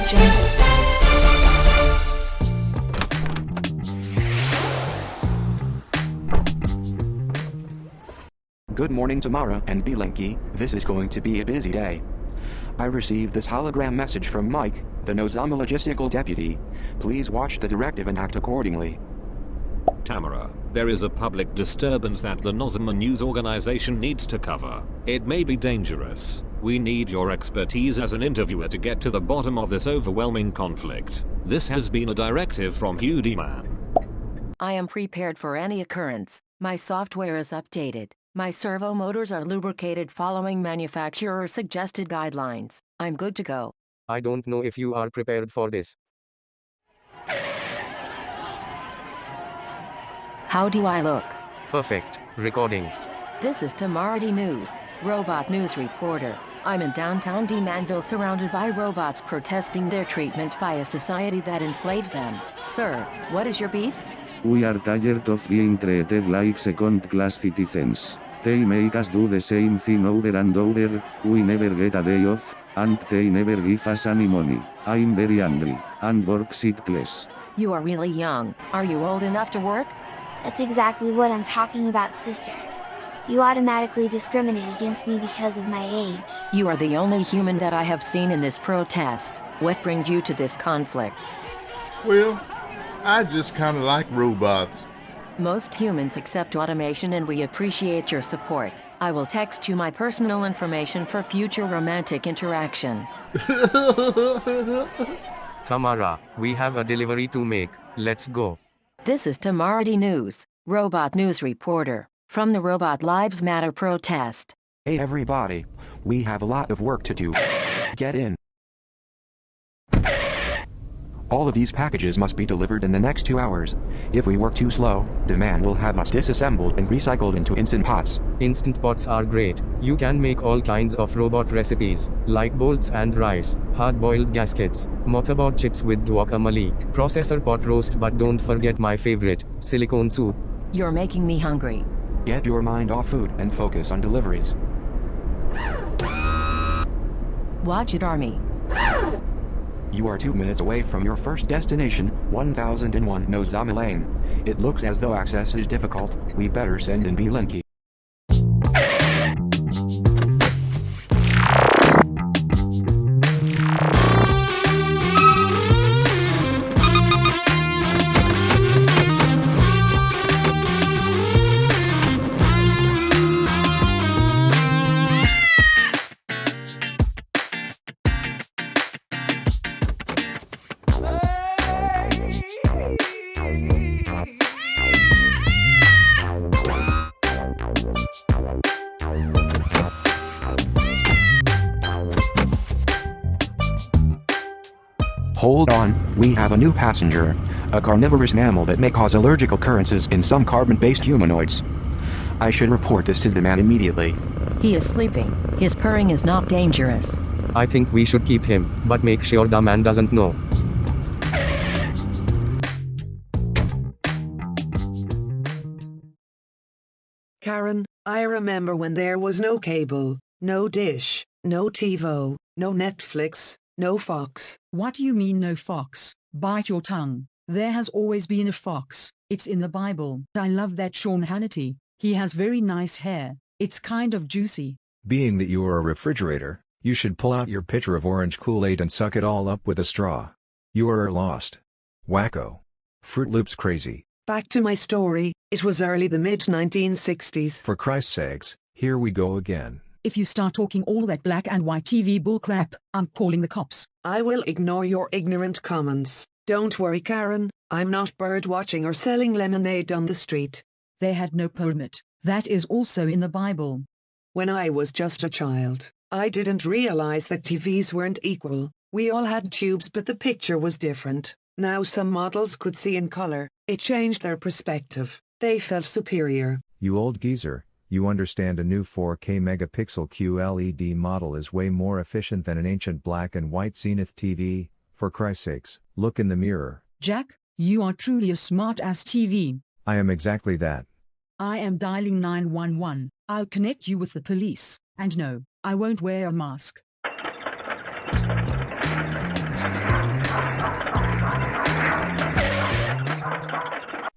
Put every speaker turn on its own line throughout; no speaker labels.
Jungle.
Good morning, Tamara and Bilenki. This is going to be a busy day. I received this hologram message from Mike, the Nozama logistical deputy. Please watch the directive and act accordingly.
Tamara, there is a public disturbance that the Nozama News Organization needs to cover. It may be dangerous. We need your expertise as an interviewer to get to the bottom of this overwhelming conflict. This has been a directive from Hugh D'Mann.
I am prepared for any occurrence. My software is updated. My servo motors are lubricated following manufacturer-suggested guidelines. I'm good to go.
I don't know if you are prepared for this.
How do I look?
Perfect. Recording.
This is Tamara D'Nues, robot news reporter. I'm in downtown D'Manville surrounded by robots protesting their treatment by a society that enslaves them. Sir, what is your beef?
We are tired of being treated like second-class citizens. They make us do the same thing over and over, we never get a day off, and they never give us any money. I'm very angry, and work shitless.
You are really young. Are you old enough to work?
That's exactly what I'm talking about, sister. You automatically discriminate against me because of my age.
You are the only human that I have seen in this protest. What brings you to this conflict?
Well, I just kinda like robots.
Most humans accept automation and we appreciate your support. I will text you my personal information for future romantic interaction.
Tamara, we have a delivery to make. Let's go.
This is Tamara D'Nues, robot news reporter, from the Robot Lives Matter protest.
Hey everybody, we have a lot of work to do. Get in. All of these packages must be delivered in the next 2 hours. If we work too slow, D'Mann will have us disassembled and recycled into instant pots.
Instant pots are great. You can make all kinds of robot recipes, like bolts and rice, hard-boiled gaskets, motherboard chips with guacamole, processor pot roast, but don't forget my favorite, silicone soup.
You're making me hungry.
Get your mind off food and focus on deliveries.
Watch it, Army.
You are 2 minutes away from your first destination, 1001 Nozama Lane. It looks as though access is difficult. We better send in Bilenki. Hold on, we have a new passenger, a carnivorous mammal that may cause allergic occurrences in some carbon-based humanoids. I should report this to D'Mann immediately.
He is sleeping. His purring is not dangerous.
I think we should keep him, but make sure D'Mann doesn't know.
Karen, I remember when there was no cable, no dish, no TiVo, no Netflix, no Fox.
What do you mean no fox? Bite your tongue. There has always been a fox. It's in the Bible. I love that Sean Hannity. He has very nice hair. It's kind of juicy.
Being that you are a refrigerator, you should pull out your pitcher of orange Kool-Aid and suck it all up with a straw. You are lost. Wacko. Fruit Loops crazy.
Back to my story, it was early the mid-1960s.
For Christ's sakes, here we go again.
If you start talking all that black and white TV bullcrap, I'm calling the cops.
I will ignore your ignorant comments. Don't worry, Karen, I'm not bird watching or selling lemonade on the street.
They had no permit. That is also in the Bible.
When I was just a child, I didn't realize that TVs weren't equal. We all had tubes, but the picture was different. Now some models could see in color. It changed their perspective. They felt superior.
You old geezer, you understand a new 4K megapixel QLED model is way more efficient than an ancient black and white Zenith TV. For Christ's sakes, look in the mirror.
Jack, you are truly a smart-ass TV.
I am exactly that.
I am dialing 911. I'll connect you with the police. And no, I won't wear a mask.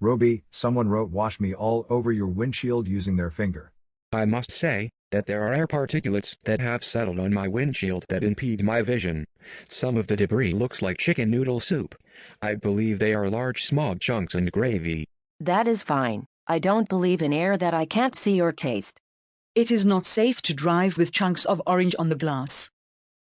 Roby, someone wrote wash me all over your windshield using their finger.
I must say that there are air particulates that have settled on my windshield that impede my vision. Some of the debris looks like chicken noodle soup. I believe they are large smog chunks and gravy.
That is fine. I don't believe in air that I can't see or taste.
It is not safe to drive with chunks of orange on the glass.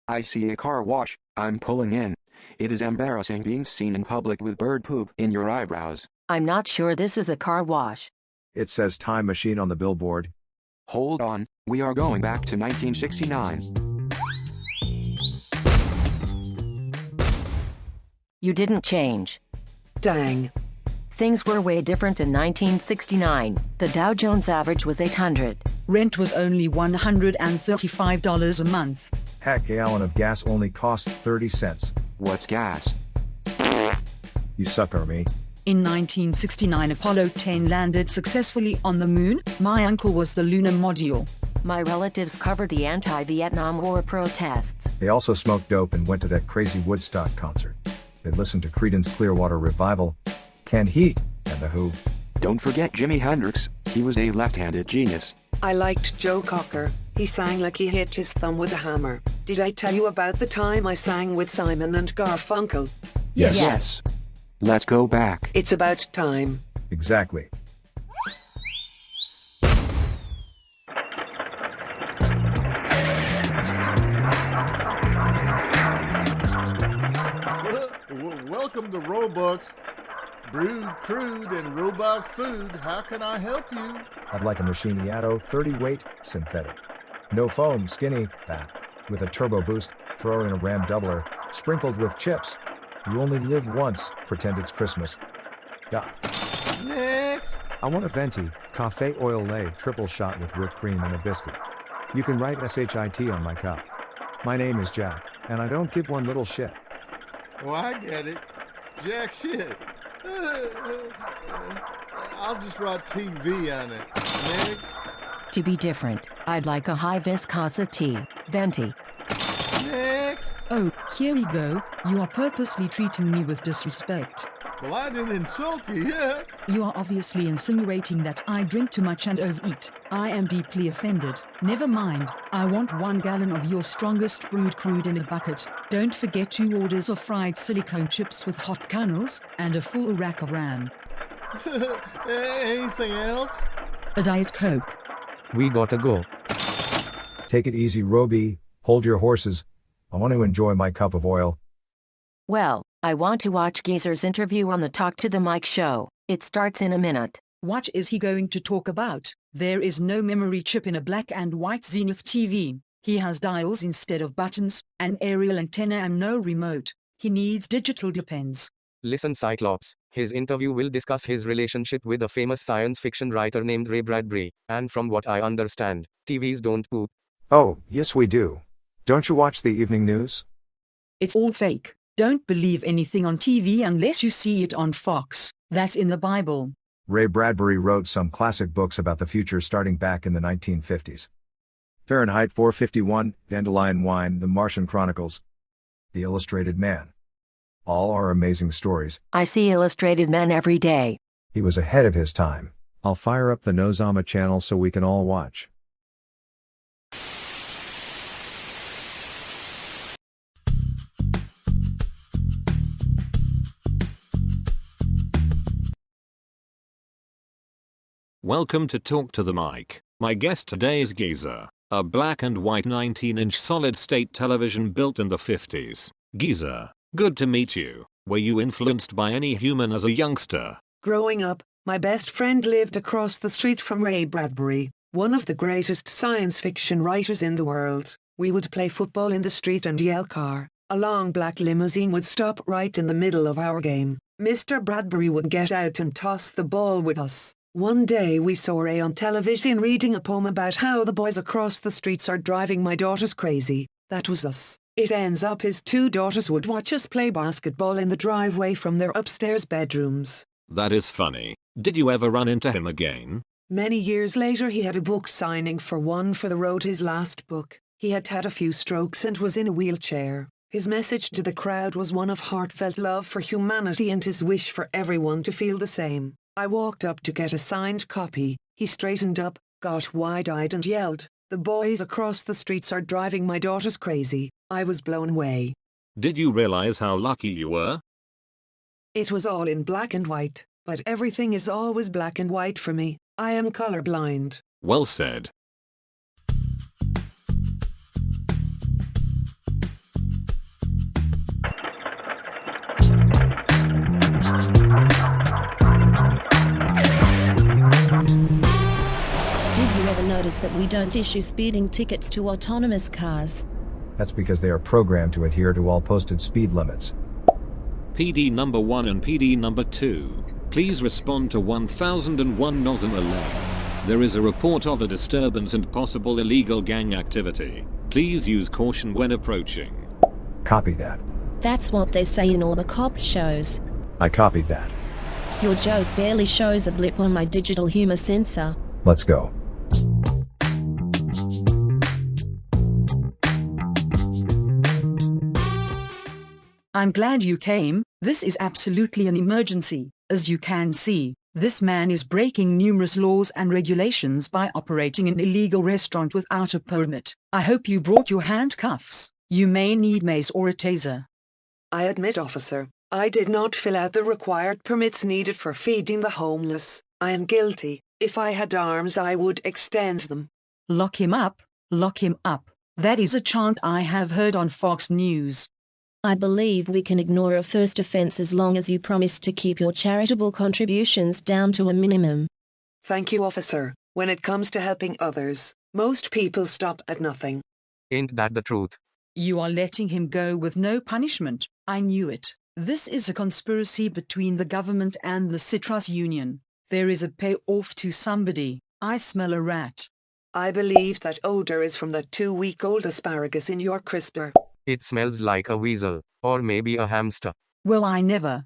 I see a car wash. I'm pulling in. It is embarrassing being seen in public with bird poop in your eyebrows.
I'm not sure this is a car wash.
It says time machine on the billboard.
Hold on, we are going back to 1969.
You didn't change.
Dang.
Things were way different in 1969. The Dow Jones average was 800.
Rent was only $135 a month.
Heck, a gallon of gas only costs 30 cents.
What's gas?
You sucker me.
In 1969, Apollo 10 landed successfully on the moon. My uncle was the lunar module.
My relatives covered the anti-Vietnam War protests.
They also smoked dope and went to that crazy Woodstock concert. They listened to Creedence Clearwater Revival, Canned Heat, and The Who.
Don't forget Jimi Hendrix. He was a left-handed genius.
I liked Joe Cocker. He sang like he hit his thumb with a hammer. Did I tell you about the time I sang with Simon and Garfunkel?
Yes. Let's go back.
It's about time.
Exactly.
Welcome to Robux. Brewed, crude, and robot food. How can I help you?
I'd like a Machinio 30 weight, synthetic. No foam, skinny, fat. With a turbo boost, throw in a Ram doubler, sprinkled with chips. You only live once, pretend it's Christmas. Doc.
Next.
I want a venti, cafe oil lait triple shot with whipped cream and a biscuit. You can write SHIT on my cup. My name is Jack, and I don't give one little shit.
Well, I get it. Jack shit. I'll just write TV on it. Next.
To be different, I'd like a high viscosity tea, venti.
Next.
Oh, here we go. You are purposely treating me with disrespect.
Well, I didn't insult you yet.
You are obviously insinuating that I drink too much and overeat. I am deeply offended. Never mind. I want 1 gallon of your strongest brewed crude in a bucket. Don't forget 2 orders of fried silicone chips with hot kernels, and a full rack of Ram.
Anything else?
A Diet Coke.
We gotta go.
Take it easy, Roby. Hold your horses. I want to enjoy my cup of oil.
Well, I want to watch Geezer's interview on the Talk to the Mic show. It starts in a minute.
What is he going to talk about? There is no memory chip in a black and white Zenith TV. He has dials instead of buttons, an aerial antenna and no remote. He needs digital depends.
Listen, Cyclops. His interview will discuss his relationship with a famous science fiction writer named Ray Bradbury, and from what I understand, TVs don't poop.
Oh, yes we do. Don't you watch the evening news?
It's all fake. Don't believe anything on TV unless you see it on Fox. That's in the Bible.
Ray Bradbury wrote some classic books about the future starting back in the 1950s. Fahrenheit 451, Dandelion Wine, The Martian Chronicles, The Illustrated Man. All are amazing stories.
I see Illustrated Men every day.
He was ahead of his time. I'll fire up the Nozama channel so we can all watch.
Welcome to Talk to the Mic. My guest today is Geezer, a black and white 19-inch solid-state television built in the 50s. Geezer, good to meet you. Were you influenced by any human as a youngster?
Growing up, my best friend lived across the street from Ray Bradbury, one of the greatest science fiction writers in the world. We would play football in the street and yell car. A long black limousine would stop right in the middle of our game. Mr. Bradbury would get out and toss the ball with us. One day we saw Ray on television reading a poem about how the boys across the streets are driving my daughters crazy. That was us. It ends up his 2 daughters would watch us play basketball in the driveway from their upstairs bedrooms.
That is funny. Did you ever run into him again?
Many years later he had a book signing for One for the Road, his last book. He had had a few strokes and was in a wheelchair. His message to the crowd was one of heartfelt love for humanity and his wish for everyone to feel the same. I walked up to get a signed copy. He straightened up, got wide-eyed and yelled, "The boys across the streets are driving my daughters crazy." I was blown away.
Did you realize how lucky you were?
It was all in black and white, but everything is always black and white for me. I am colorblind.
Well said.
Notice that we don't issue speeding tickets to autonomous cars.
That's because they are programmed to adhere to all posted speed limits.
PD number 1 and PD number 2, please respond to 1001 Nozama Lane. There is a report of a disturbance and possible illegal gang activity. Please use caution when approaching.
Copy that.
That's what they say in all the cop shows.
I copied that.
Your joke barely shows a blip on my digital humor sensor.
Let's go.
I'm glad you came. This is absolutely an emergency. As you can see, this man is breaking numerous laws and regulations by operating an illegal restaurant without a permit. I hope you brought your handcuffs. You may need mace or a taser.
I admit, officer, I did not fill out the required permits needed for feeding the homeless. I am guilty. If I had arms, I would extend them.
Lock him up. Lock him up. That is a chant I have heard on Fox News.
I believe we can ignore a first offense as long as you promise to keep your charitable contributions down to a minimum.
Thank you, officer. When it comes to helping others, most people stop at nothing.
Ain't that the truth?
You are letting him go with no punishment. I knew it. This is a conspiracy between the government and the citrus union. There is a payoff to somebody. I smell a rat.
I believe that odor is from the 2-week-old asparagus in your crisper.
It smells like a weasel, or maybe a hamster.
Well, I never